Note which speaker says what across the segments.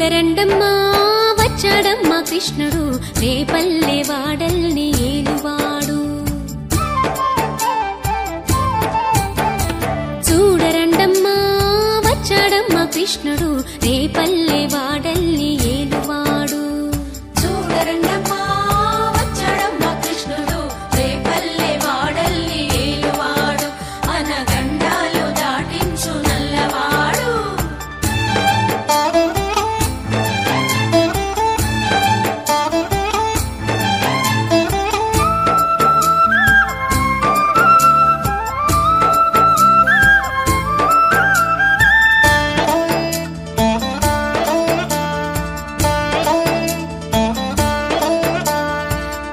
Speaker 1: చూడరండమ్మా వచ్చాడమ్మా కృష్ణుడు రేపల్లె వాడల్ని ఏలువాడు. చూడరండమ్మా వచ్చాడమ్మా కృష్ణుడు రేపల్లె వాడల్ని ఏలువాడు. చూడరండమ్మా వచ్చాడమ్మా కృష్ణుడు రేపల్లె వాడల్ని ఏలువాడు. అనగండాలు దాటించు నల్లవాడు.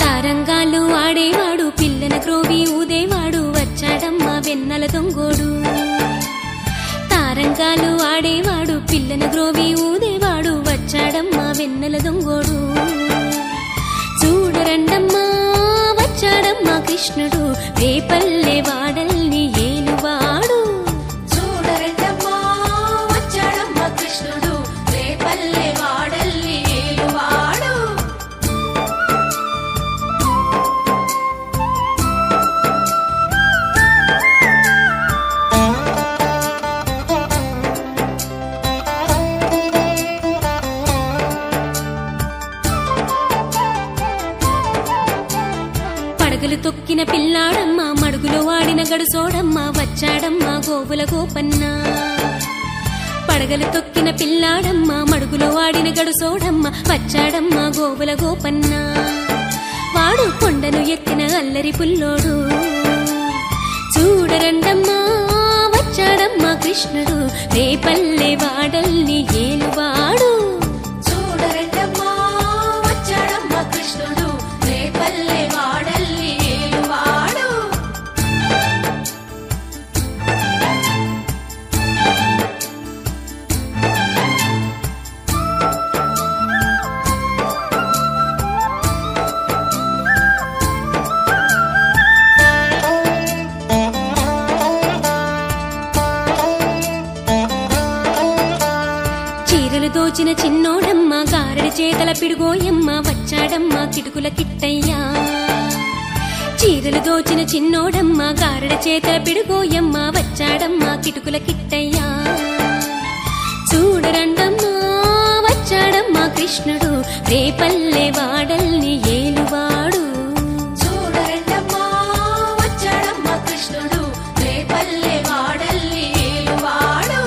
Speaker 1: తారంగాలు ఆడేవాడు పిల్లన క్రోవి ఊదేవాడు వచ్చాడమ్మా వెన్నెల దొంగోడు. తారంగాలు ఆడేవాడు పిల్లన గ్రోవి ఊదేవాడు వచ్చాడమ్మా వెన్నెల దొంగోడు. చూడరండమ్మా వచ్చాడమ్మా కృష్ణుడు రేపల్లె వాడల్ని ఏలువాడు. చూడరండమ్మా వచ్చాడమ్మా కృష్ణుడు రేపల్లె వాడల్ని ఏలువాడు. పడగలు తొక్కిన పిల్లాడమ్మ మడుగులో వాడిన గడుసోడమ్మ వచ్చాడమ్మ గోవుల గోపన్న. పడగలు తొక్కిన పిల్లాడమ్మ మడుగులో వాడిన గడుసోడమ్మ వచ్చాడమ్మ గోవుల గోపన్న. వాడు కొండను ఎత్తిన అల్లరి పుల్లోడు. చూడరండమ్మా వచ్చాడమ్మా కృష్ణుడు రేపల్లె వాడల్ని ఏలువాడు. చూడరండమ్మా వచ్చాడమ్మా కృష్ణుడు రేపల్లె వాడల్ని ఏలువాడు. చీరలు దోచిన చిన్నోడమ్మ గారడి చేతల పిడుగోయమ్మ వచ్చాడమ్మ కిటుకుల కిట్టయ్యా. చీరలు దోచిన చిన్నోడమ్మ గారడి చేతల పిడుగోయమ్మ వచ్చాడమ్మ కిటుకుల కిట్టయ్యా. చూడరండమ్మా వచ్చాడమ్మా కృష్ణుడు రేపల్లె వాడల్ని ఏలువాడు. చూడరండమ్మా వచ్చాడమ్మా కృష్ణుడు రేపల్లె వాడల్ని ఏలువాడు.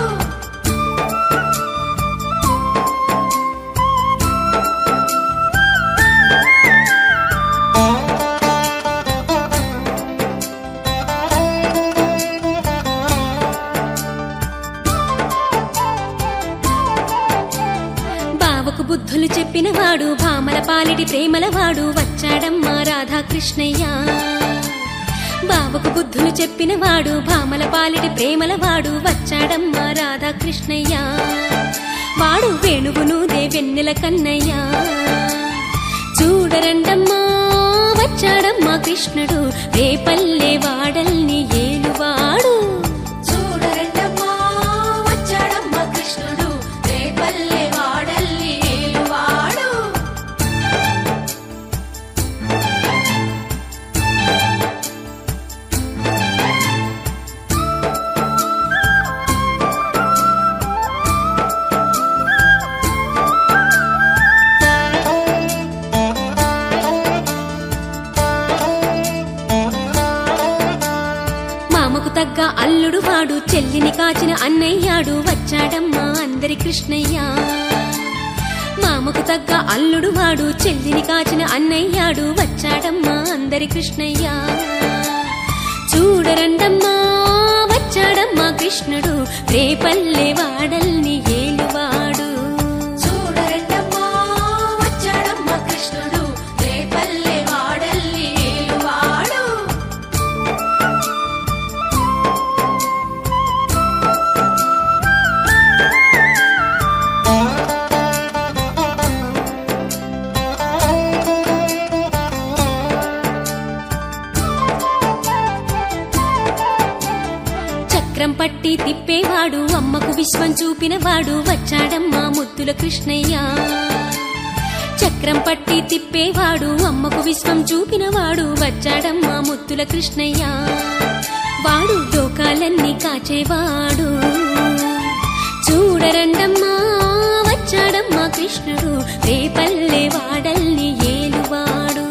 Speaker 1: బావకు బుద్ధులు చెప్పినవాడు భామల పాలిటి ప్రేమలవాడు వచ్చాడమ్మా రాధాకృష్ణయ్య. బావకు బుద్ధులు చెప్పినవాడు భామల పాలిటి ప్రేమలవాడు వచ్చాడమ్మా రాధాకృష్ణయ్య. వాడు వేణువునూదే వెన్నెల కన్నయ్య. చూడరండమ్మా వచ్చాడమ్మా కృష్ణుడు రేపల్లె వాడల్ని ఏలువాడు. చూడరండమ్మా వచ్చాడమ్మా కృష్ణుడు రేపల్లె వాడల్ని ఏలువాడు. మామకు తగ్గ అల్లుడు వాడు చెల్లిని కాచిన అన్నయ్యాడు వచ్చాడమ్మా అందరి కృష్ణయ్య. మామకు తగ్గ అల్లుడు వాడు చెల్లిని కాచిన అన్నయ్యాడు వచ్చాడమ్మా అందరి కృష్ణయ్య. చూడరండమ్మా వచ్చాడమ్మా కృష్ణుడు రేపల్లె వాడల్ని ఏలువాడు. చూడరండమ్మా వచ్చాడమ్మా కృష్ణుడు రేపల్లె వాడల్ని ఏలువాడు. చక్రం పట్టి తిప్పేవాడు అమ్మకు విశ్వం చూపినవాడు వచ్చాడమ్మా ముద్దుల కృష్ణయ్య. చక్రం పట్టి తిప్పేవాడు అమ్మకు విశ్వం చూపినవాడు వచ్చాడమ్మా ముద్దుల కృష్ణయ్య. వాడు లోకాలన్నీ కాచేవాడు చూడరండమ్మా వచ్చాడమ్మా కృష్ణుడు రేపల్లె వాడల్ని ఏలువాడు.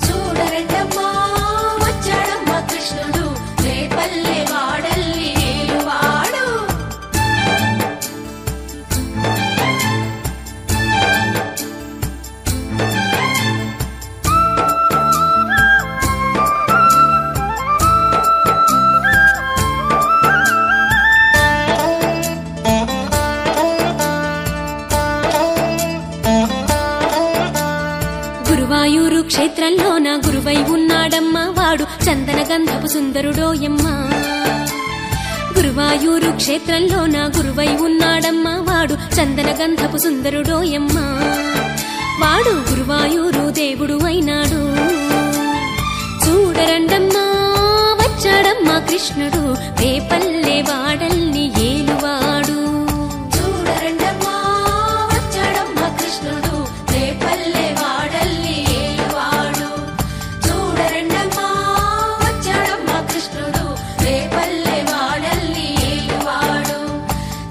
Speaker 1: చూడరండమ్మా వచ్చాడమ్మా కృష్ణుడు రేపల్లె వాడల్ని ఏలువాడు. గురువాయూరు క్షేత్రంలోన గురువై ఉన్నాడమ్మా వాడు చందన గంధపు సుందరుడోయమ్మా. గురువాయూరు క్షేత్రంలోన గురువై ఉన్నాడమ్మా వాడు చందన గంధపు సుందరుడోయమ్మా. వాడు గురువాయూరు దేవుడు అయినాడు చూడరండమ్మా వచ్చాడమ్మా కృష్ణుడు రేపల్లె వాడల్ని ఏలువాడు. చూడరండమ్మా వచ్చాడమ్మా కృష్ణుడు రేపల్లె వాడల్ని ఏలువాడు. చూడరండమ్మా వచ్చాడమ్మా కృష్ణుడు రేపల్లె వాడల్ని ఏలువాడు.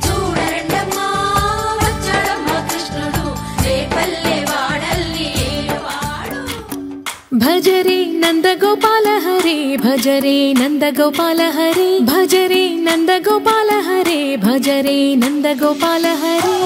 Speaker 1: చూడరండమ్మా వచ్చాడమ్మా కృష్ణుడు రేపల్లె వాడల్ని ఏలువాడు. భజరే నందగోపాల హరే భజరే నందగోపాల హరే భజరే నందగోపాల హరే భజరే నందగోపాల హరే.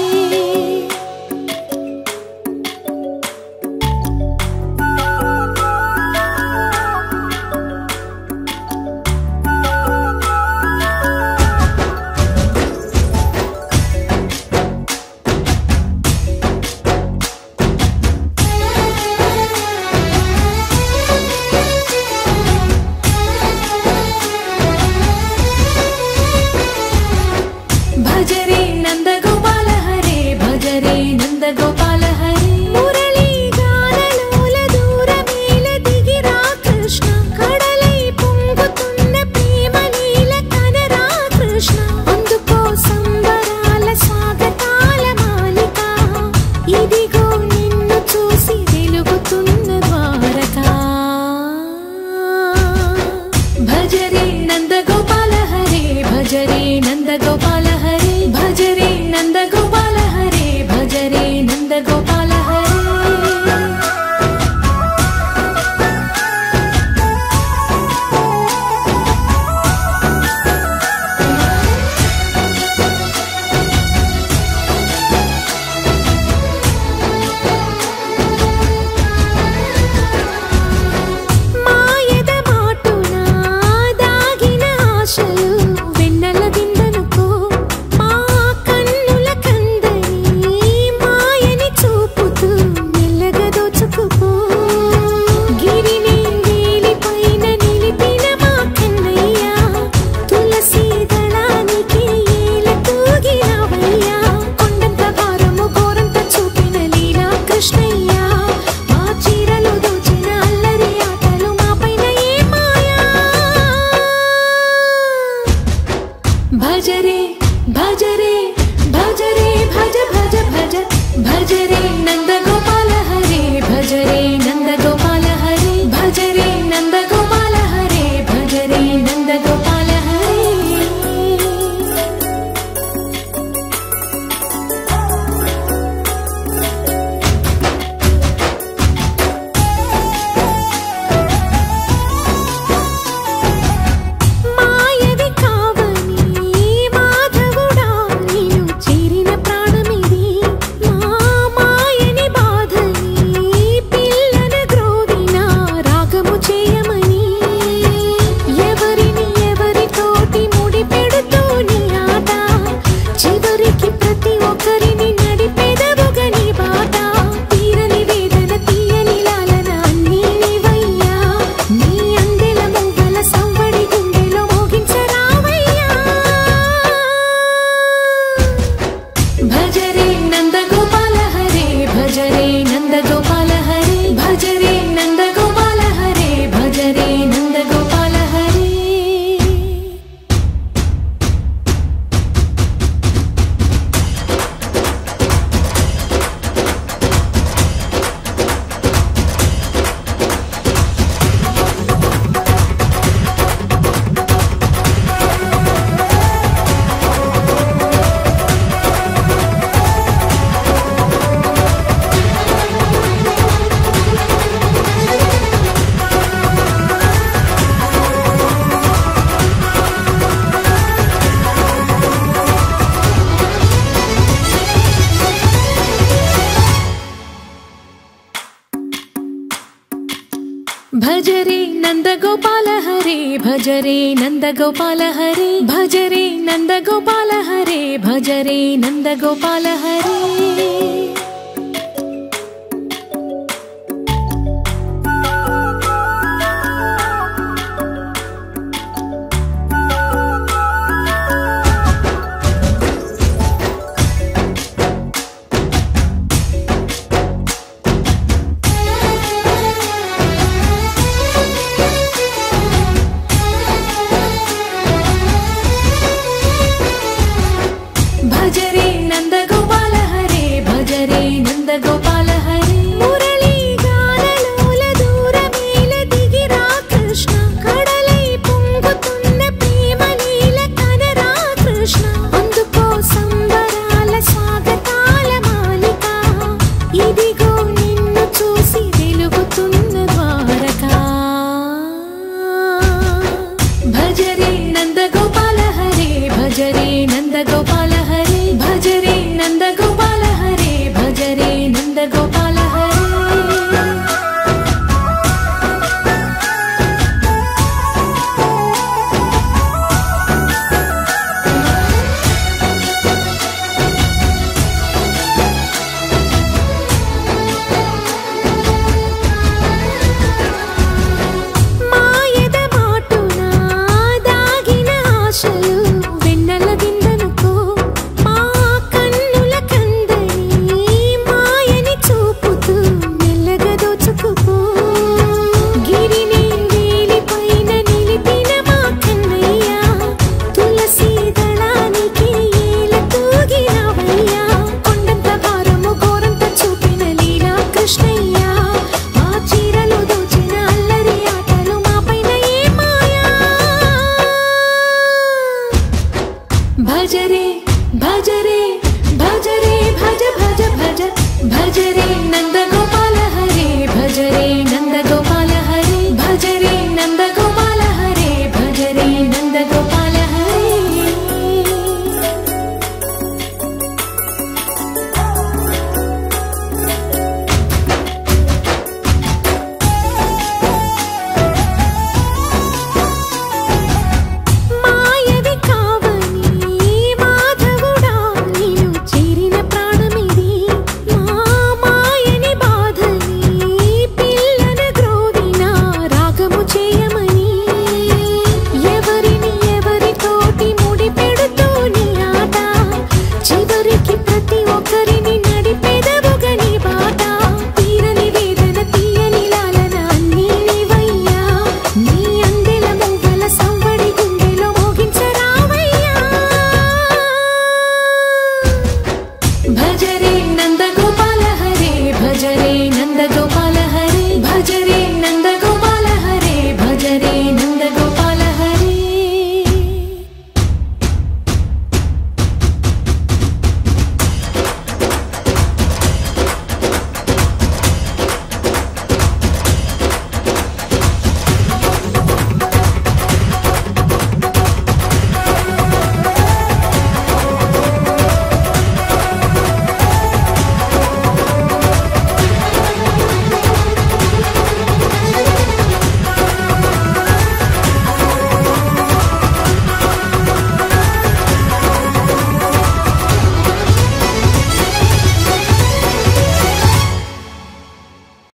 Speaker 1: భజరే నందగోపాల హరే భజరే నందగోపాల హరే. మురళీ గానలోల దూరమేల దిగిరా కృష్ణ కడలై పొంగుతున్న ప్రేమ నీల కనరా కృష్ణ. అందుకో సంబరాల స్వాగతాల మాలిక ఇదిగో నిన్ను చూసి వెలుగుతున్న ద్వారకా. భజరే నందగోపాల హరే భజరే నందగోపాల హరే భజరే నందగోపాల హరే భజరే నందగోపాల హరే. మాయద మాటున దాగిన ఆశలు వెన్నెల దిందనుకో మా కన్నుల కందని మాయని చూపుతూ మెల్లగా దోచుకుపో. గిరిని వేలిపైన నిలిపిన మా కన్నయ్య తులసి దళానికి ఏల తూగినవయ్యా. కొండంత భారము గోరంత చూపిన లీలా కృష్ణయ్య మా చీరలు దోచిన అల్లరి ఆటలు మా పైన ఏ మాయా. భజరే భజరే భజరే భజ భజ భజ భజరే నందగోపాల హరే భజరే నందగోపాల హరే భజరే నందగోపాల హరే భజరే నందగోపాల హరే. మాయవి కావని మాధవుడా నిన్ను చేరిన ప్రాణమిది మా మాయని భజరే నందగోపాల హరే భజరే నందగోపాల హరే భజరే నందగోపాల హరే భజరే నందగోపాల హరే భజరే నందగోపాల హరే భజరే నందగోపాల హరే మురళీ గానలోల దూరమేల దిగిరా కృష్ణ కడలై పొంగుతున్న ప్రేమ లీల కనరా కృష్ణ అందుకో సంబరాల స్వాగతాల మాలిక ఇదిగో నిన్ను చూసి వెలుగుతున్న ద్వారకా భజరే నందగోపాల హరే భజరే నందగోపాల హరే భజరే నందగోపాల హరే భజరే నందగోపాల హరే మాయద మాటున దాగిన ఆశలు వెన్నెల విందనుకో మా కన్నుల కందని మాయని చూపుతూ మెల్లగా దోచుకుపో గిరిని వేలిపైన నిలిపిన మా కన్నయ్య తులసి దళానికి ఏల తూగినవయ్యా కొండంత భారము గోరంత చూపిన లీలా కృష్ణయ్య మా చీరలు దోచిన అల్లరి ఆటలు మాపైన ఏ మాయా భజరే భజరే భజరే భజ భజ భజ భజరే నంద